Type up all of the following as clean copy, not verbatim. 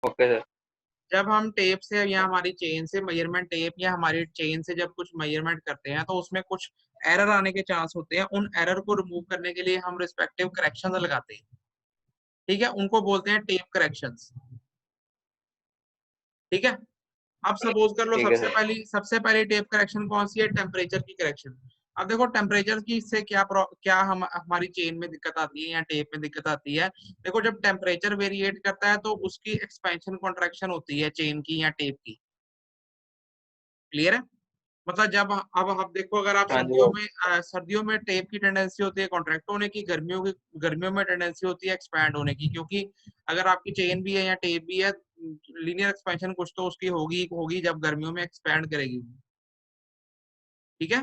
Okay sir. जब हम tape से या हमारी चेन से मेजरमेंट टेप या हमारी चेन से जब कुछ मेजरमेंट करते हैं तो उसमें कुछ एरर आने के चांस होते हैं। उन एरर को रिमूव करने के लिए हम रिस्पेक्टिव करेक्शन लगाते हैं। ठीक है, उनको बोलते हैं टेप करेक्शंस। ठीक है, अब सपोज कर लो ठीक है सर। सबसे पहली टेप करेक्शन कौन सी है? टेम्परेचर की करेक्शन। अब देखो टेम्परेचर की से क्या हम हमारी चेन में दिक्कत आती है या टेप में दिक्कत आती है। देखो जब टेम्परेचर वेरिएट करता है तो उसकी एक्सपेंशन कॉन्ट्रैक्शन होती है चेन की या टेप की। क्लियर है? मतलब जब अब आप देखो, अगर आप हाँ जी सर। सर्दियों में टेप की टेंडेंसी होती है कॉन्ट्रैक्ट होने की, गर्मियों में टेंडेंसी होती है एक्सपैंड होने की। क्योंकि अगर आपकी चेन भी है या टेप भी है, लीनियर एक्सपेंशन कुछ तो उसकी होगी होगी जब गर्मियों में एक्सपैंड करेगी। ठीक है,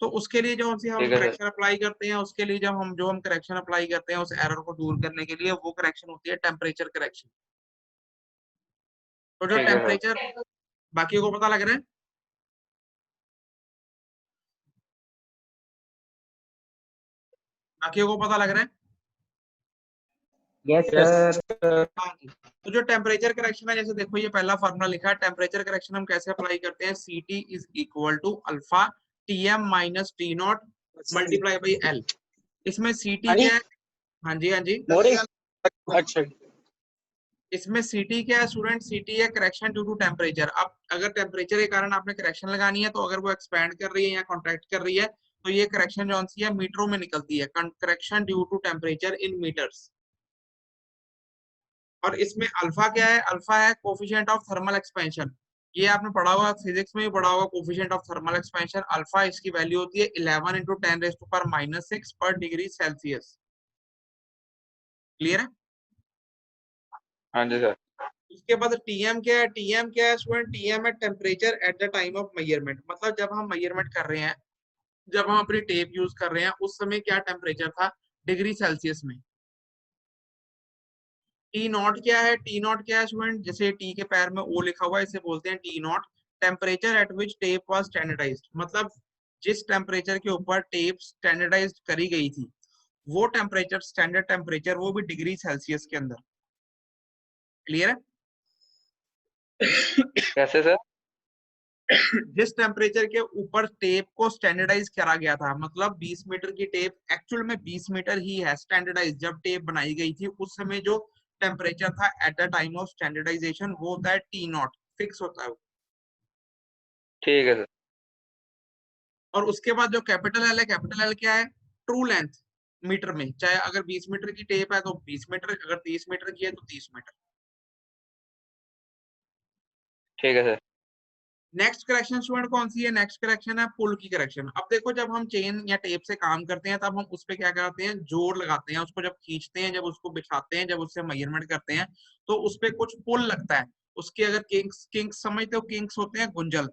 तो उसके लिए जो हम ठीक है सर। करेक्शन अप्लाई करते हैं, उसके लिए जो हम करेक्शन अप्लाई करते हैं उस एरर को दूर करने के लिए, वो करेक्शन होती है टेम्परेचर करेक्शन। तो जो ठीक है सर। टेम्परेचर, बाकी को पता लग रहा है? बाकी को पता लग रहा है? Yes yes sir. हाँ जी। तो जो टेम्परेचर करेक्शन है, जैसे देखो ये पहला फॉर्मूला लिखा है। टेम्परेचर करेक्शन हम कैसे अप्लाई करते हैं? C T is equal to alpha T M minus T nought multiply by L. इसमें सी टी क्या है? हाँ जी, हाँ जी। अच्छा। इसमें सीटी क्या है स्टूडेंट? सीटी है करेक्शन ड्यू टू टेम्परेचर। अब अगर टेम्परेचर के कारण आपने करेक्शन लगानी है, तो अगर वो एक्सपैंड कर रही है या कॉन्ट्रैक्ट कर रही है, तो ये करेक्शन जो सी है मीटरों में निकलती है। Correction due to temperature in metres. और इसमें अल्फा क्या है? अल्फा है कोफिशिएंट ऑफ थर्मल एक्सपेंशन। ये आपने पढ़ा होगा, फिजिक्स में भी पढ़ा होगा, coefficient of thermal expansion. Alpha इसकी वैल्यू होती है 11 इंटू 10⁻⁻⁶ पर डिग्री सेल्सियस। क्लियर है? हाँ जी सर। उसके बाद टीएम क्या है? टीएम क्या है स्टूडेंट? टीएम है temperature at the time of measurement. मतलब जब हम मेजरमेंट कर रहे हैं, जब हम अपनी टेप यूज कर रहे हैं, उस समय क्या टेम्परेचर था डिग्री सेल्सियस में। टी नॉट क्या है? टी नॉट क्या है स्टूडेंट? जैसे टी के पैर में ओ लिखा हुआ है, इसे बोलते हैं T nought. Temperature at which tape was standardised. मतलब जिस टेम्परेचर के ऊपर टेप स्टैंडर्डाइज्ड करी गई थी, वो टेम्परेचर, स्टैंडर्ड टेम्परेचर, वो भी डिग्री सेल्सियस के अंदर। क्लियर है? कैसे सर? जिस टेम्परेचर के ऊपर टेप को स्टैंडर्डाइज करा गया था, मतलब 20 मीटर की टेप एक्चुअल में 20 मीटर ही है स्टैंडर्डाइज। जब टेप बनाई गई थी उस समय जो टेम्परेचर था at the time of standardisation, वो होता है टी नॉट, फिक्स होता है वो। ठीक है सर। और उसके बाद जो कैपिटल एल है, कैपिटल एल क्या है? ट्रू लेंथ मीटर में। चाहे अगर 20 मीटर की टेप है तो 20 मीटर, अगर 30 मीटर की है तो 30 मीटर। ठीक है सर। नेक्स्ट करेक्शन स्टूडेंट कौन सी है? नेक्स्ट करेक्शन है पुल की करेक्शन। अब देखो जब हम चेन या टेप से काम करते हैं, तब हम उस पे क्या करते हैं? जोर लगाते हैं। उसको जब खींचते हैं, जब उसको बिछाते हैं, जब उससे मेजरमेंट करते हैं, तो उस पे कुछ पुल लगता है। उसके अगर किंक्स, किंक्स समझते हो? किंक्स होते हैं गुंजल।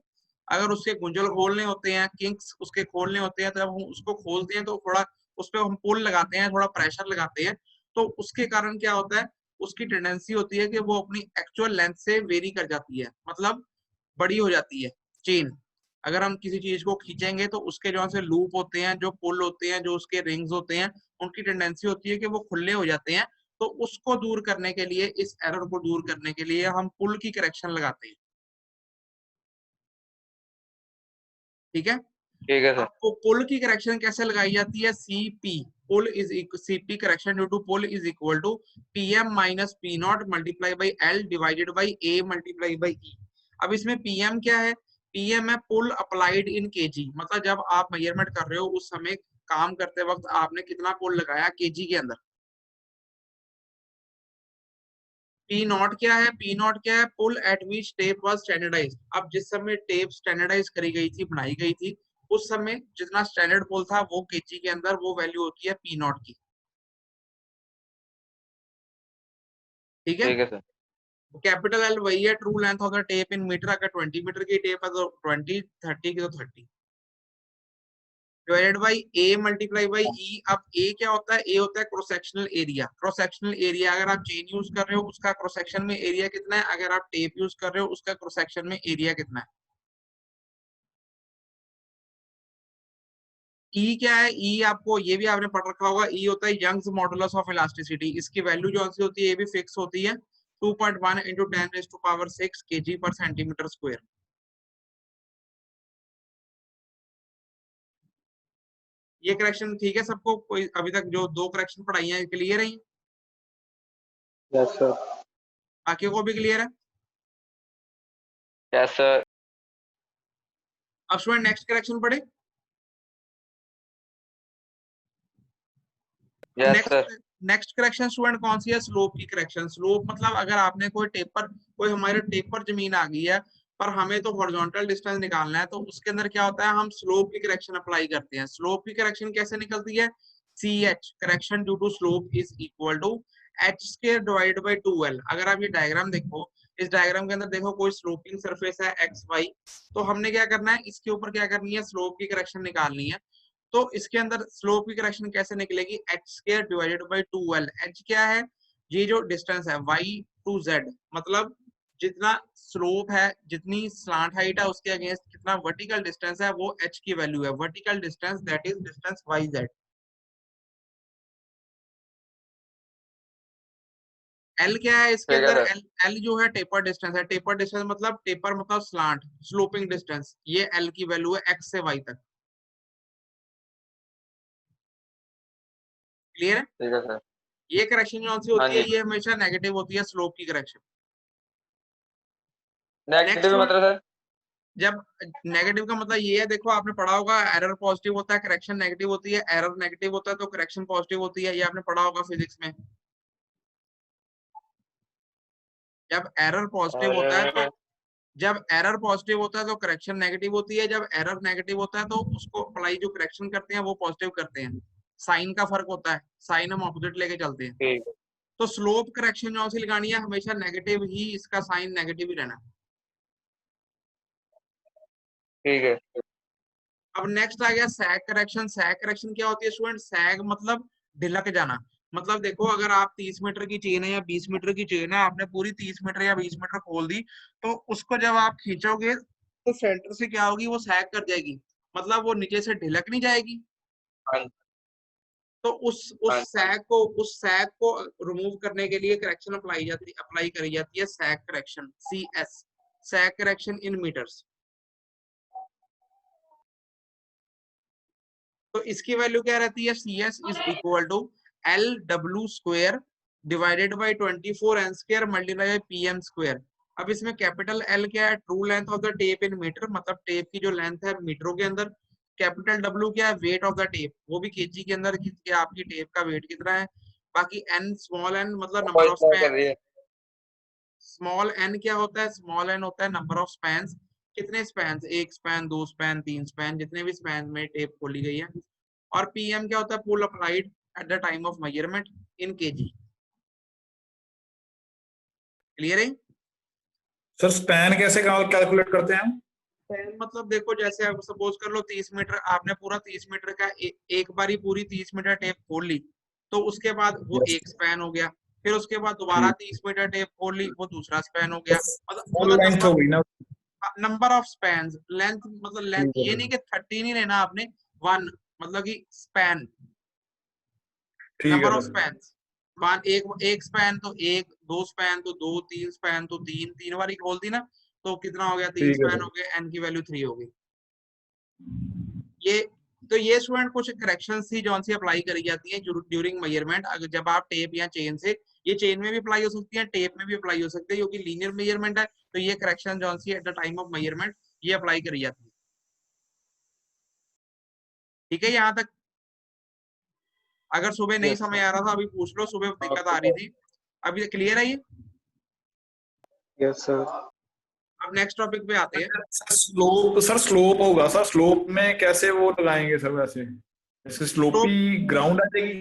अगर उसके गुंजल खोलने होते हैं, किंक्स उसके खोलने होते हैं, तो जब हम उसको खोलते हैं तो थोड़ा उस पर हम पुल लगाते हैं, थोड़ा प्रेशर लगाते हैं। तो उसके कारण क्या होता है? उसकी टेंडेंसी होती है कि वो अपनी एक्चुअल लेंथ से वेरी कर जाती है, मतलब बड़ी हो जाती है चेन। अगर हम किसी चीज को खींचेंगे तो उसके जो से लूप होते हैं, जो पुल होते हैं, जो उसके रिंग्स होते हैं, उनकी टेंडेंसी होती है कि वो खुले हो जाते हैं। तो उसको दूर करने के लिए, इस एरर को दूर करने के लिए हम पुल की करेक्शन लगाते हैं। ठीक है, ठीक है सर। अब वो पुल की करेक्शन कैसे लगाई जाती है? CP, pull is CP correction due to pull is equal to PM minus P naught multiply by L divided by A multiply by E. अब इसमें पीएम क्या है? पीएम है पुल अप्लाइड इन केजी। मतलब जब आप मेजरमेंट कर रहे हो उस समय, काम करते वक्त आपने कितना पुल लगाया केजी के अंदर। पी नॉट क्या है? पी नॉट क्या है? Pull at which tape was standardised. अब जिस समय टेप स्टैंडर्डाइज करी गई थी, बनाई गई थी, उस समय जितना स्टैंडर्ड पुल था वो केजी के अंदर, वो वैल्यू होती है पी नॉट की। ठीक है, ठीक है सर। कैपिटल एल वही है true length of the tape in metre. अगर 20 मीटर की टेप है तो 20, 30 की तो 30, divided by A multiply by E. अब ए क्या होता है? ए होता है cross sectional area. Cross sectional area, अगर आप चेन यूज कर रहे हो उसका क्रॉस सेक्शन में एरिया कितना है, अगर आप टेप यूज कर रहे हो उसका क्रॉस सेक्शन में एरिया कितना है। ई क्या है? ई आपको ये भी आपने पढ़ रखा होगा। ई होता है यंग्स मॉडुलस ऑफ इलास्टिसिटी। इसकी वैल्यू जो सी होती है ये भी फिक्स होती है। 2.1 into 10⁻⁶ kg per centimeter square। ये करेक्शन ठीक है सबको? कोई अभी तक जो 2 करेक्शन पढ़ाई है क्लियर है? Yes sir. बाकी को भी क्लियर है? Yes sir. अब स्टूडेंट नेक्स्ट करेक्शन पढ़े। Yes sir. Next correction student कौन सी है? स्लोप की करेक्शन। स्लोप मतलब अगर आपने कोई हमारे टेपर जमीन आ गई है पर हमें तो हॉरिजॉन्टल डिस्टेंस निकालना है, तो उसके अंदर क्या होता है, हम स्लोप की करेक्शन अप्लाई करते हैं। स्लोप की करेक्शन कैसे निकलती है? CH correction due to slope is equal to h² divided by 2l। अगर आप ये डायग्राम देखो, इस डायग्राम के अंदर देखो कोई स्लोपिंग सरफेस है XY, तो हमने क्या करना है, इसके ऊपर क्या करनी है, स्लोप की करेक्शन निकालनी है। तो इसके अंदर स्लोप की करेक्शन कैसे निकलेगी? h² divided by 2l। h क्या है? ये जो डिस्टेंस है y to z, मतलब जितना स्लोप है, जितनी स्लांट हाइट है, उसके अगेंस्ट कितना वर्टिकल डिस्टेंस है, वो h की वैल्यू है। Vertical distance that is distance yz। L क्या है इसके ठीक है अंदर? सर। L जो है टेपर डिस्टेंस है। टेपर डिस्टेंस मतलब टेपर मतलब स्लांट, स्लोपिंग डिस्टेंस। ये L की वैल्यू है x से y तक। क्लियर है? ठीक है सर। ये करेक्शन जो सी हाँ होती है, जी। ये हमेशा नेगेटिव होती है, स्लोप की करेक्शन। नेक्स्ट, नेगेटिव मतलब सर? जब नेगेटिव का मतलब ये है, देखो आपने पढ़ा होगा एरर पॉजिटिव होता है, करेक्शन नेगेटिव होती है। एरर नेगेटिव होता है तो करेक्शन पॉजिटिव होती है। ये आपने पढ़ा होगा फिजिक्स में। जब एरर पॉजिटिव होता है तो जब एरर पॉजिटिव होता है तो करेक्शन नेगेटिव होती है। जब एरर नेगेटिव होता है तो उसको अप्लाई जो करेक्शन करते हैं वो पॉजिटिव करते हैं। साइन का फर्क होता है, साइन हम ऑपोजिट लेके चलते हैं। ठीक। तो स्लोप करेक्शन जो सी लगानी है, हमेशा नेगेटिव ही, इसका साइन नेगेटिव ही रहना है। ठीक है। अब नेक्स्ट आ गया सैग करेक्शन। सैग करेक्शन क्या होती है स्टूडेंट? सैग मतलब ढिलक जाना। मतलब देखो, अगर आप 30 मीटर की चेन है या 20 मीटर की चेन है, आपने पूरी 30 मीटर या 20 मीटर खोल दी, तो उसको जब आप खींचोगे तो सेंटर से क्या होगी, वो सैग कर जाएगी। मतलब वो नीचे से ढिलक नहीं जाएगी। हाँ। तो हाँ। उस सैग को रिमूव करने के लिए करेक्शन अप्लाई करी जाती है, sag correction, CS, sag correction in metres. तो इसकी वैल्यू क्या रहती है? CS is equal to LW² divided by 24n² multiply by PM²। अब इसमें कैपिटल L क्या है? True length of the tape in metre, मतलब टेप की जो लेंथ है मीटरों के अंदर। कैपिटल W क्या है? वेट ऑफ द टेप, वो भी केजी के अंदर, कि आपकी टेप का वेट कितना है। बाकी n, स्मॉल n मतलब नंबर वॉइस ऑफ क्या कर स्पैन। रही है? स्मॉल n क्या होता है? स्मॉल n होता है नंबर ऑफ स्पैन्स। कितने स्पैन? एक स्पैन, दो स्पैन, तीन स्पैन, जितने भी स्पैन में टेप खोली गई है। और PM क्या होता है? Pull applied at the time of measurement in kg. Clear है? सर स्पैन कैसे कैलकुलेट करते हैं हम? स्पैन मतलब देखो, जैसे आप सपोज कर लो 30 मीटर, आपने पूरा 30 मीटर का एक बारी पूरी 30 मीटर टेप खोल ली, तो उसके बाद वो यस। एक स्पैन हो गया। फिर उसके बाद दोबारा ठीक। 30 मीटर टेप खोल ली, वो दूसरा स्पैन हो गया। मतलब फुल मतलब लेंथ हो नंबर गई ना? नंबर ऑफ स्पैन, लेंथ मतलब लेंथ, ठीक है ये सर। नहीं कि 30 नहीं लेना आपने, 1, मतलब कि स्पैन, ठीक है नंबर ऑफ सर। स्पैन। एक एक स्पैन तो एक, दो स्पैन तो दो, तीन स्पैन तो तीन, तीन बार खोल दी ना, तो कितना हो गया? तीन ठीक है स्पैन सर। हो गए, n की वैल्यू 3 हो गई। ये तो ये स्टूडेंट कुछ करेक्शन थी जो सी अप्लाई करी जाती है ड्यूरिंग मेजरमेंट। अगर जब आप टेप या चेन से, ये चेन में भी अप्लाई हो सकती है, टेप में भी अप्लाई हो सकती है, क्योंकि लीनियर मेजरमेंट है। तो ये करेक्शन जो C at the time of measurement ये अप्लाई करी जाती है। ठीक है यहाँ तक? अगर सुबह नहीं यस समझ सर। आ रहा था, अभी पूछ लो, सुबह दिक्कत ओके आ रही सर। थी। अभी क्लियर है ये? Yes sir. अब नेक्स्ट टॉपिक पे आते हैं। सर स्लोप होगा सर, स्लोप में कैसे वो लगाएंगे सर? वैसे जैसे स्लोप, स्लोपी ग्राउंड आ जाएगी।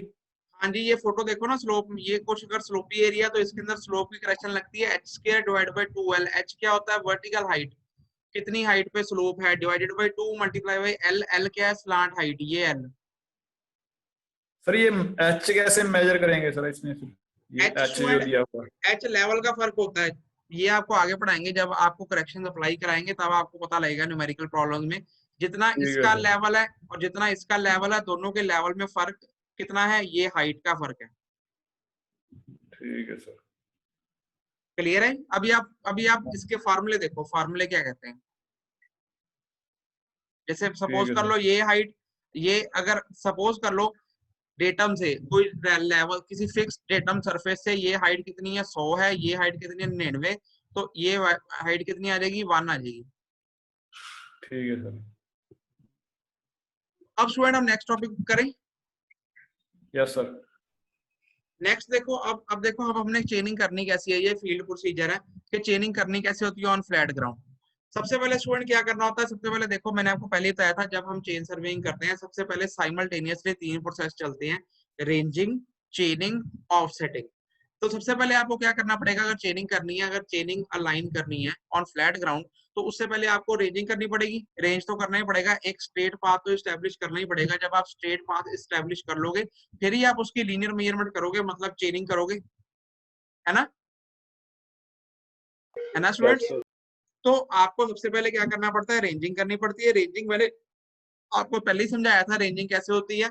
हाँ जी, ये फोटो देखो ना, स्लोप, ये कुछ अगर स्लोपी एरिया तो इसके अंदर स्लोप की करेक्शन लगती है h² divide by 2l। h क्या होता है? वर्टिकल हाइट, कितनी हाइट पे स्लोप है, divided by 2 multiply by l। l क्या है? स्लांट हाइट, ये l। सर ये एच कैसे मेजर करेंगे सर इसमें फिर? ये h एच जो स्टूडेंट, दिया हुआ है। h लेवल का फर्क होता है। ये आपको आगे पढ़ाएंगे, जब आपको करेक्शन अप्लाई कराएंगे तब आपको पता लगेगा न्यूमेरिकल प्रॉब्लम में। जितना ठीक है इसका सर। लेवल है और जितना इसका लेवल है, दोनों के लेवल में फर्क कितना है? ये हाइट का फर्क है। ठीक है सर। क्लियर है? अभी आप इसके फार्मूले देखो, फार्मूले क्या कहते हैं। जैसे ठीक सपोज है कर लो सर। ये हाइट, ये अगर सपोज कर लो डेटम से कोई लेवल, किसी फिक्स डेटम सरफेस से ये हाइट कितनी है 100 है, ये हाइट कितनी है 99, तो ये हाइट कितनी आ जाएगी 1 आ जाएगी। ठीक है सर। अब स्टूडेंट हम नेक्स्ट टॉपिक करें। Yes sir. नेक्स्ट देखो, अब देखो अब हमने चेनिंग करनी कैसी है, ये फील्ड प्रोसीजर है कि चेनिंग करनी कैसे होती है ऑन फ्लैट ग्राउंड। सबसे पहले स्टूडेंट क्या करना होता है, सबसे पहले देखो मैंने आपको पहले ही बताया था, जब हम चेन सर्वेइंग करते हैं सबसे पहले साइमल्टेनियसली 3 प्रोसेस चलते हैं, रेंजिंग, चेनिंग, ऑफसेटिंग। तो सबसे पहले आपको क्या करना पड़ेगा, अगर चेनिंग करनी है, अगर चेनिंग अलाइन करनी है ऑन फ्लैट ग्राउंड, तो उससे पहले आपको रेंजिंग करनी पड़ेगी। रेंज तो करना ही पड़ेगा, एक स्ट्रेट पाथ तो स्टैब्लिश करना ही पड़ेगा। जब आप स्ट्रेट पाथ स्टैब्लिश कर लोगे फिर ही आप उसकी लीनियर मेजरमेंट करोगे, मतलब चेनिंग करोगे, है ना, है ना स्टूडेंट्स। तो आपको सबसे पहले क्या करना पड़ता है, रेंजिंग करनी पड़ती है। रेंजिंग मैंने आपको पहले ही समझाया था, रेंजिंग कैसे होती है।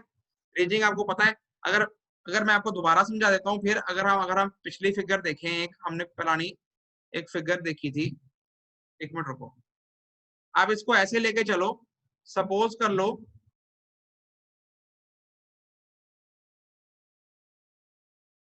रेंजिंग आपको पता है। अगर अगर मैं आपको दोबारा समझा देता हूँ, फिर अगर हम पिछली फिगर देखें, एक हमने पुरानी एक फिगर देखी थी, एक मिनट रुको, आप इसको ऐसे लेके चलो, सपोज कर लो